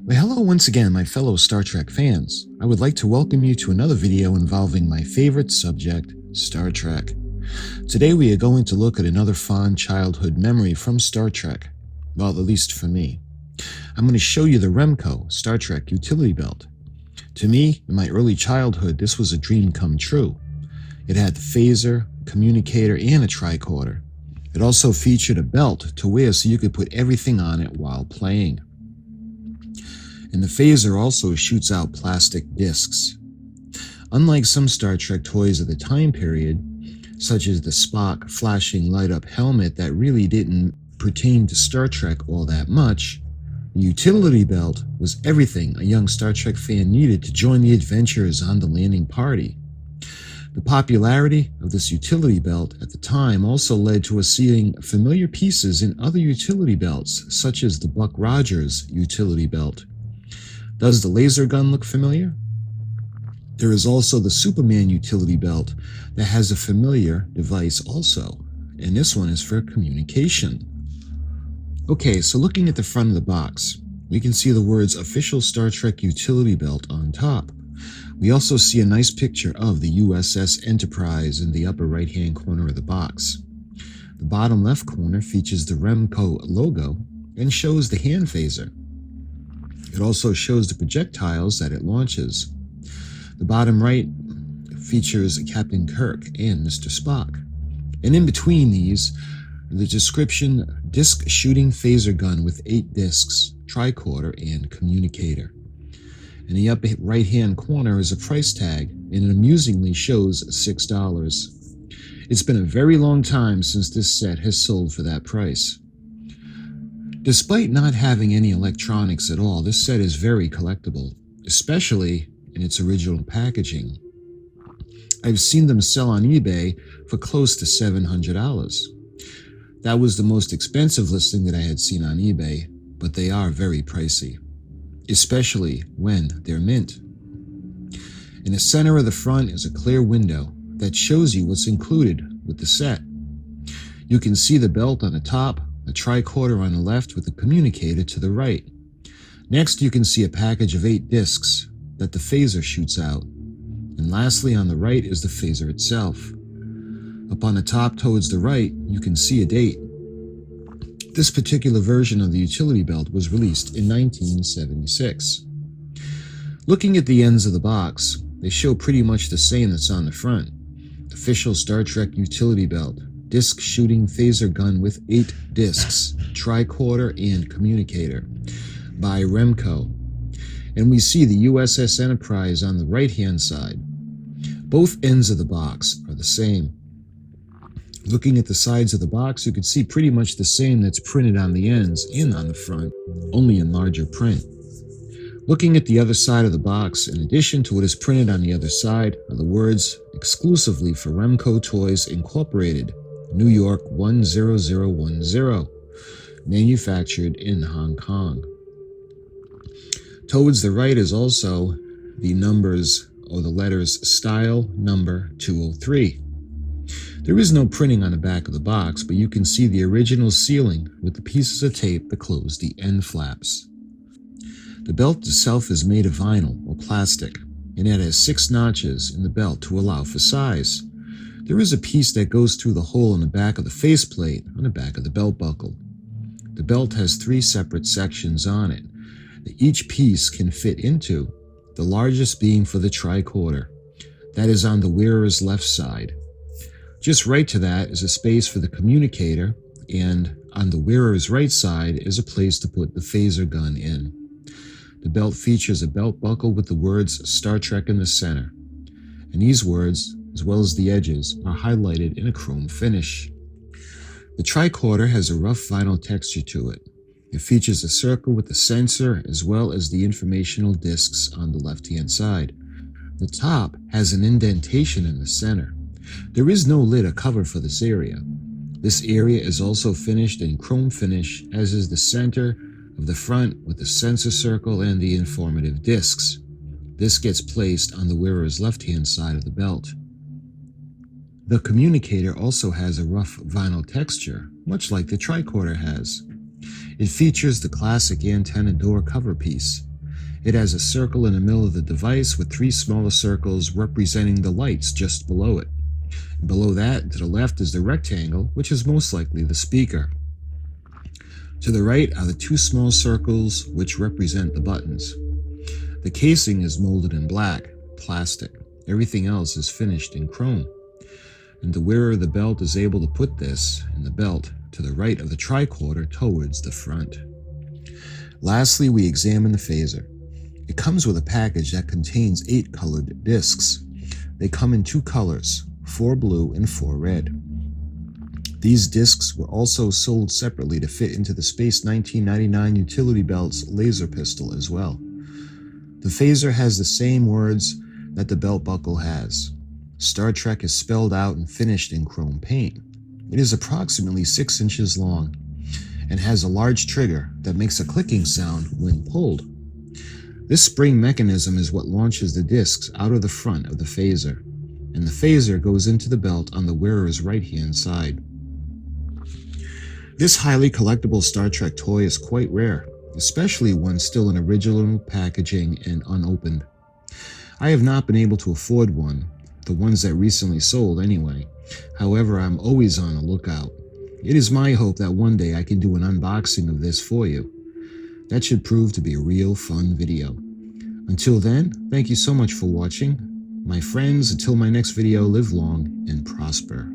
Well, hello once again, my fellow Star Trek fans. I would like to welcome you to another video involving my favorite subject, Star Trek. Today we are going to look at another fond childhood memory from Star Trek. Well, at least for me. I'm going to show you the Remco Star Trek utility belt. To me, in my early childhood, this was a dream come true. It had the phaser, communicator, and a tricorder. It also featured a belt to wear so you could put everything on it while playing. And the phaser also shoots out plastic discs. Unlike some Star Trek toys of the time period, such as the Spock flashing light-up helmet that really didn't pertain to Star Trek all that much, the utility belt was everything a young Star Trek fan needed to join the adventures on the landing party. The popularity of this utility belt at the time also led to us seeing familiar pieces in other utility belts, such as the Buck Rogers utility belt. Does the laser gun look familiar? There is also the Superman utility belt that has a familiar device also, and this one is for communication. Okay, so looking at the front of the box, we can see the words Official Star Trek Utility Belt on top. We also see a nice picture of the USS Enterprise in the upper right-hand corner of the box. The bottom left corner features the Remco logo and shows the hand phaser. It also shows the projectiles that it launches. The bottom right features Captain Kirk and Mr. Spock. And in between these, the description, disc shooting phaser gun with 8 discs, tricorder, and communicator. In the upper right-hand corner is a price tag, and it amusingly shows $6. It's been a very long time since this set has sold for that price. Despite not having any electronics at all, this set is very collectible, especially in its original packaging. I've seen them sell on eBay for close to $700. That was the most expensive listing that I had seen on eBay, but they are very pricey, especially when they're mint. In the center of the front is a clear window that shows you what's included with the set. You can see the belt on the top, a tricorder on the left with a communicator to the right. Next, you can see a package of 8 discs that the phaser shoots out. And lastly, on the right is the phaser itself. Up on the top towards the right, you can see a date. This particular version of the utility belt was released in 1976. Looking at the ends of the box, they show pretty much the same that's on the front. Official Star Trek utility belt, disc shooting phaser gun with 8 discs, tricorder and communicator, by Remco. And we see the USS Enterprise on the right-hand side. Both ends of the box are the same. Looking at the sides of the box, you can see pretty much the same that's printed on the ends and on the front, only in larger print. Looking at the other side of the box, in addition to what is printed on the other side, are the words exclusively for Remco Toys Incorporated, New York 10010, manufactured in Hong Kong. Towards the right is also the numbers or the letters Style Number 203. There is no printing on the back of the box, but you can see the original sealing with the pieces of tape that close the end flaps. The belt itself is made of vinyl or plastic, and it has 6 notches in the belt to allow for size. There is a piece that goes through the hole in the back of the faceplate on the back of the belt buckle. The belt has 3 separate sections on it that each piece can fit into, the largest being for the tricorder. That is on the wearer's left side. Just right to that is a space for the communicator, and on the wearer's right side is a place to put the phaser gun in. The belt features a belt buckle with the words Star Trek in the center, and these words, as well as the edges, are highlighted in a chrome finish. The tricorder has a rough vinyl texture to it. It features a circle with the sensor as well as the informational discs on the left-hand side. The top has an indentation in the center. There is no lid or cover for this area. This area is also finished in chrome finish, as is the center of the front with the sensor circle and the informative discs. This gets placed on the wearer's left-hand side of the belt. The communicator also has a rough vinyl texture, much like the tricorder has. It features the classic antenna door cover piece, It has a circle in the middle of the device with 3 smaller circles representing the lights just below it. Below that, to the left, is the rectangle, which is most likely the speaker. To the right are the 2 small circles, which represent the buttons. The casing is molded in black, plastic. Everything else is finished in chrome. And the wearer of the belt is able to put this in the belt to the right of the tricorder towards the front. Lastly, we examine the phaser. It comes with a package that contains 8 colored discs. They come in 2 colors, 4 blue and 4 red. These discs were also sold separately to fit into the Space 1999 Utility Belt's laser pistol as well. The phaser has the same words that the belt buckle has. Star Trek is spelled out and finished in chrome paint. It is approximately 6 inches long and has a large trigger that makes a clicking sound when pulled. This spring mechanism is what launches the discs out of the front of the phaser, and the phaser goes into the belt on the wearer's right-hand side. This highly collectible Star Trek toy is quite rare, especially one still in original packaging and unopened. I have not been able to afford one, the ones that recently sold anyway. However, I'm always on the lookout. It is my hope that one day I can do an unboxing of this for you. That should prove to be a real fun video. Until then, thank you so much for watching. My friends, until my next video, live long and prosper.